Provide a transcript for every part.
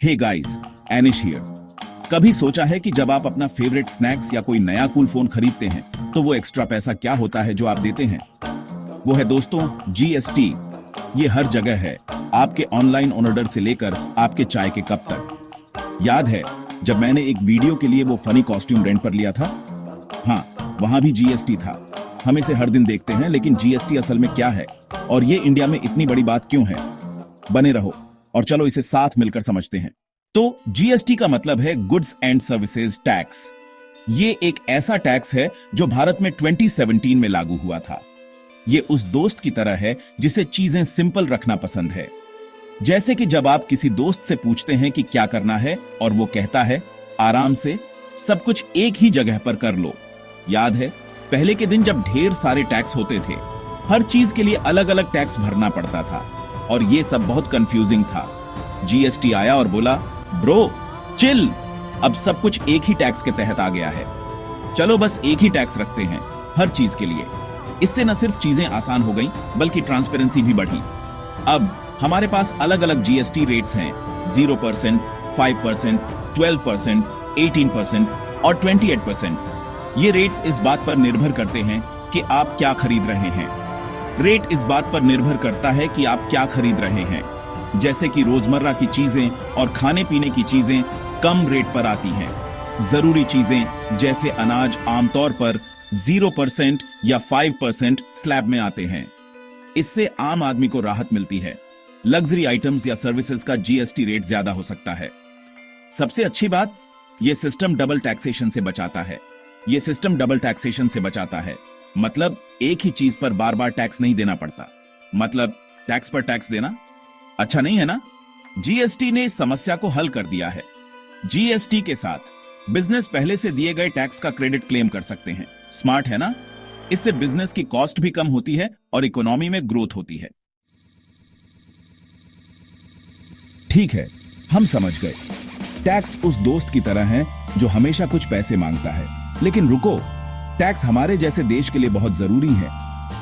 Hey guys, एनिश here. कभी सोचा है कि जब आप अपना फेवरेट स्नैक्स या कोई नया कूल फोन खरीदते हैं तो वो एक्स्ट्रा पैसा क्या होता है जो आप देते हैं? वो है दोस्तों जीएसटी। ये हर जगह है, आपके ऑनलाइन ऑर्डर से लेकर आपके चाय के कप तक। याद है जब मैंने एक वीडियो के लिए वो फनी कॉस्ट्यूम रेंट पर लिया था? हाँ, वहां भी जीएसटी था। हम इसे हर दिन देखते हैं, लेकिन जीएसटी असल में क्या है और ये इंडिया में इतनी बड़ी बात क्यों है? बने रहो और चलो इसे साथ मिलकर समझते हैं। तो जीएसटी का मतलब है गुड्स एंड सर्विसेज टैक्स। ये एक ऐसा टैक्स है जो भारत में 2017 में लागू हुआ था। ये उस दोस्त की तरह है जिसे चीजें सिंपल रखना पसंद है। जैसे कि जब आप किसी दोस्त से पूछते हैं कि क्या करना है और वो कहता है आराम से, सब कुछ एक ही जगह पर कर लो। याद है पहले के दिन जब ढेर सारे टैक्स होते थे, हर चीज के लिए अलग अलग टैक्स भरना पड़ता था और ये सब बहुत कंफ्यूजिंग था। जीएसटी आया और बोला ब्रो चिल, अब सब कुछ एक ही टैक्स के तहत आ गया है। चलो बस एक ही टैक्स रखते हैं हर चीज के लिए। इससे न सिर्फ चीजें आसान हो गई बल्कि ट्रांसपेरेंसी भी बढ़ी। अब हमारे पास अलग अलग जीएसटी रेट्स हैं, 0%, 5%, 12%, 18% और 28%। ये रेट्स इस बात पर निर्भर करते हैं कि आप क्या खरीद रहे हैं। रेट इस बात पर निर्भर करता है कि आप क्या खरीद रहे हैं। जैसे कि रोजमर्रा की चीजें और खाने पीने की चीजें कम रेट पर आती हैं। जरूरी चीजें जैसे अनाज आमतौर पर 0% या 5% स्लैब में आते हैं। इससे आम आदमी को राहत मिलती है। लग्जरी आइटम्स या सर्विसेज का जीएसटी रेट ज्यादा हो सकता है। सबसे अच्छी बात, यह सिस्टम डबल टैक्सेशन से बचाता है। यह सिस्टम डबल टैक्सेशन से बचाता है मतलब एक ही चीज पर बार बार टैक्स नहीं देना पड़ता। मतलब टैक्स पर टैक्स देना अच्छा नहीं है ना? जीएसटी ने इस समस्या को हल कर दिया है। जीएसटी के साथ बिजनेस पहले से दिए गए टैक्स का क्रेडिट क्लेम कर सकते हैं। स्मार्ट है ना? इससे बिजनेस की कॉस्ट भी कम होती है और इकोनॉमी में ग्रोथ होती है। ठीक है, हम समझ गए। टैक्स उस दोस्त की तरह है जो हमेशा कुछ पैसे मांगता है। लेकिन रुको, टैक्स हमारे जैसे देश के लिए बहुत जरूरी है।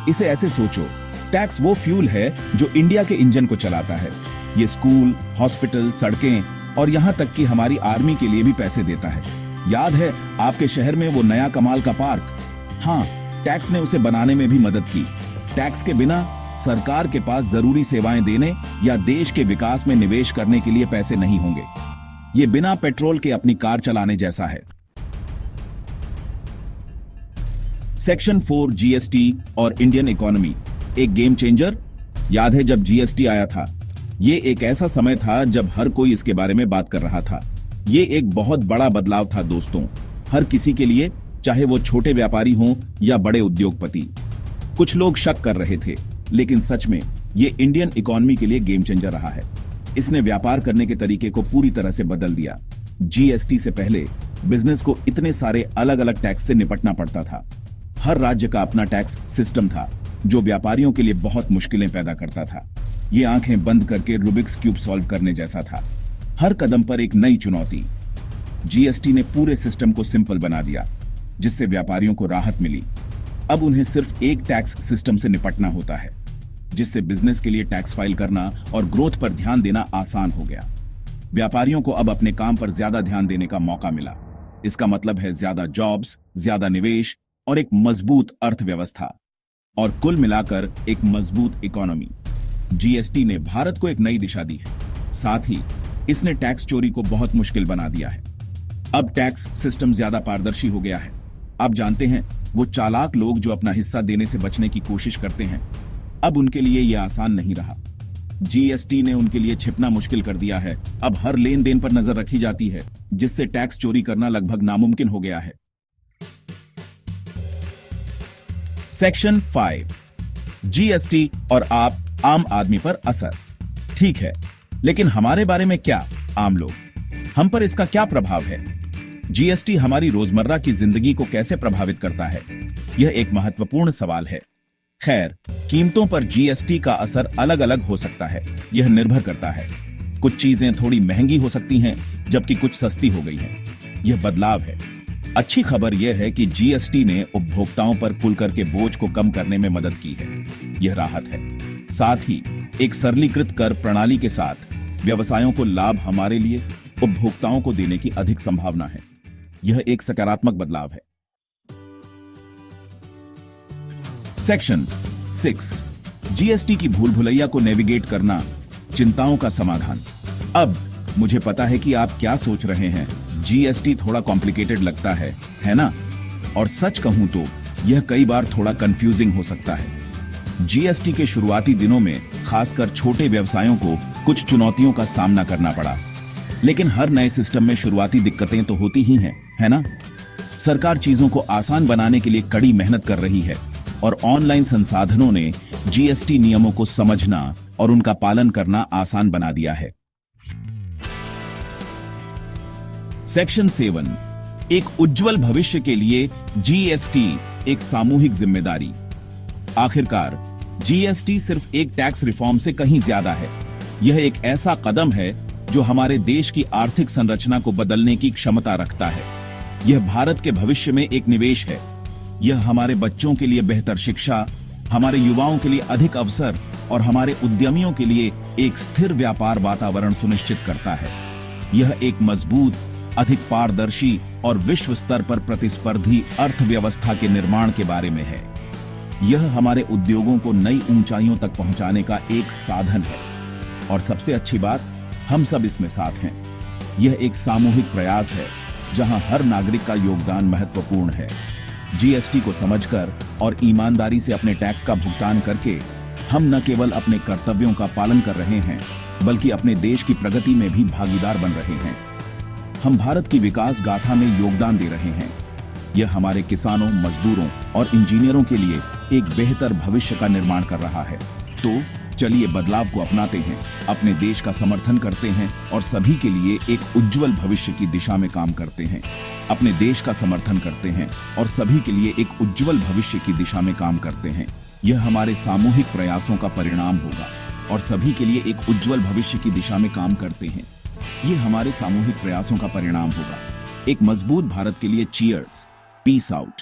इसे ऐसे सोचो, टैक्स वो फ्यूल है जो इंडिया के इंजन को चलाता है। ये स्कूल, हॉस्पिटल, सड़कें और यहां तक कि हमारी आर्मी के लिए भी पैसे देता है। याद है आपके शहर में वो नया कमाल का पार्क? हाँ, टैक्स ने उसे बनाने में भी मदद की। टैक्स के बिना सरकार के पास जरूरी सेवाएं देने या देश के विकास में निवेश करने के लिए पैसे नहीं होंगे। ये बिना पेट्रोल के अपनी कार चलाने जैसा है। सेक्शन 4 जीएसटी और इंडियन इकोनॉमी एक गेम चेंजर। याद है जब जीएसटी आया था? ये एक ऐसा समय था जब हर कोई इसके बारे में बात कर रहा था। ये एक बहुत बड़ा बदलाव था दोस्तों, हर किसी के लिए, चाहे वो छोटे व्यापारी हों या बड़े उद्योगपति। कुछ लोग शक कर रहे थे, लेकिन सच में ये इंडियन इकोनॉमी के लिए गेम चेंजर रहा है। इसने व्यापार करने के तरीके को पूरी तरह से बदल दिया। जीएसटी से पहले बिजनेस को इतने सारे अलग अलग टैक्स से निपटना पड़ता था। हर राज्य का अपना टैक्स सिस्टम था जो व्यापारियों के लिए बहुत मुश्किलें पैदा करता था। ये आंखें बंद करके रूबिक्स क्यूब सॉल्व करने जैसा था। हर कदम पर एक नई चुनौती। जीएसटी ने पूरे सिस्टम को सिंपल बना दिया, जिससे व्यापारियों को राहत मिली। अब उन्हें सिर्फ एक टैक्स सिस्टम से निपटना होता है, जिससे बिजनेस के लिए टैक्स फाइल करना और ग्रोथ पर ध्यान देना आसान हो गया। व्यापारियों को अब अपने काम पर ज्यादा ध्यान देने का मौका मिला। इसका मतलब है ज्यादा जॉब्स, ज्यादा निवेश और एक मजबूत अर्थव्यवस्था, और कुल मिलाकर एक मजबूत इकोनॉमी। जीएसटी ने भारत को एक नई दिशा दी है। साथ ही इसने टैक्स चोरी को बहुत मुश्किल बना दिया है। अब टैक्स सिस्टम ज्यादा पारदर्शी हो गया है। आप जानते हैं वो चालाक लोग जो अपना हिस्सा देने से बचने की कोशिश करते हैं, अब उनके लिए यह आसान नहीं रहा। जीएसटी ने उनके लिए छिपना मुश्किल कर दिया है। अब हर लेन देन पर नजर रखी जाती है, जिससे टैक्स चोरी करना लगभग नामुमकिन हो गया है। सेक्शन 5 जीएसटी और आप आम आदमी पर असर। ठीक है, लेकिन हमारे बारे में क्या? आम लोग, हम पर इसका क्या प्रभाव है? जीएसटी हमारी रोजमर्रा की जिंदगी को कैसे प्रभावित करता है? यह एक महत्वपूर्ण सवाल है। खैर, कीमतों पर जीएसटी का असर अलग अलग हो सकता है। यह निर्भर करता है। कुछ चीजें थोड़ी महंगी हो सकती हैं, जबकि कुछ सस्ती हो गई हैं। यह बदलाव है। अच्छी खबर यह है कि जीएसटी ने उपभोक्ताओं पर कुल कर के बोझ को कम करने में मदद की है। यह राहत है। साथ ही एक सरलीकृत कर प्रणाली के साथ व्यवसायों को लाभ हमारे लिए उपभोक्ताओं को देने की अधिक संभावना है। यह एक सकारात्मक बदलाव है। सेक्शन 6 जीएसटी की भूल भुलैया को नेविगेट करना, चिंताओं का समाधान। अब मुझे पता है कि आप क्या सोच रहे हैं, जीएसटी थोड़ा कॉम्प्लिकेटेड लगता है ना? और सच कहूं तो यह कई बार थोड़ा कंफ्यूजिंग हो सकता है। जीएसटी के शुरुआती दिनों में खासकर छोटे व्यवसायों को कुछ चुनौतियों का सामना करना पड़ा, लेकिन हर नए सिस्टम में शुरुआती दिक्कतें तो होती ही हैं, है ना? सरकार चीजों को आसान बनाने के लिए कड़ी मेहनत कर रही है और ऑनलाइन संसाधनों ने जीएसटी नियमों को समझना और उनका पालन करना आसान बना दिया है। सेक्शन 7 एक उज्जवल भविष्य के लिए जीएसटी एक सामूहिक जिम्मेदारी। आखिरकार जीएसटी सिर्फ एक टैक्स रिफॉर्म से कहीं ज्यादा है। यह एक ऐसा कदम है जो हमारे देश की आर्थिक संरचना को बदलने की क्षमता रखता है। यह भारत के भविष्य में एक निवेश है। यह हमारे बच्चों के लिए बेहतर शिक्षा, हमारे युवाओं के लिए अधिक अवसर और हमारे उद्यमियों के लिए एक स्थिर व्यापार वातावरण सुनिश्चित करता है। यह एक मजबूत, अधिक पारदर्शी और विश्व स्तर पर प्रतिस्पर्धी अर्थव्यवस्था के निर्माण के बारे में है। यह हमारे उद्योगों को नई ऊंचाइयों तक पहुंचाने का एक साधन है और सबसे अच्छी बात, हम सब इसमें साथ हैं। यह एक सामूहिक प्रयास है जहां हर नागरिक का योगदान महत्वपूर्ण है। जीएसटी को समझकर और ईमानदारी से अपने टैक्स का भुगतान करके हम न केवल अपने कर्तव्यों का पालन कर रहे हैं, बल्कि अपने देश की प्रगति में भी भागीदार बन रहे हैं। हम भारत की विकास गाथा में योगदान दे रहे हैं। यह हमारे किसानों, मजदूरों और इंजीनियरों के लिए एक बेहतर भविष्य का निर्माण कर रहा है। तो चलिए बदलाव को अपनाते हैं, अपने देश का समर्थन करते हैं और सभी के लिए एक उज्जवल भविष्य की दिशा में काम करते हैं। अपने देश का समर्थन करते हैं और सभी के लिए एक उज्जवल भविष्य की दिशा में काम करते हैं। यह हमारे सामूहिक प्रयासों का परिणाम होगा और सभी के लिए एक उज्जवल भविष्य की दिशा में काम करते हैं। यह हमारे सामूहिक प्रयासों का परिणाम होगा। एक मजबूत भारत के लिए चीयर्स, पीस आउट।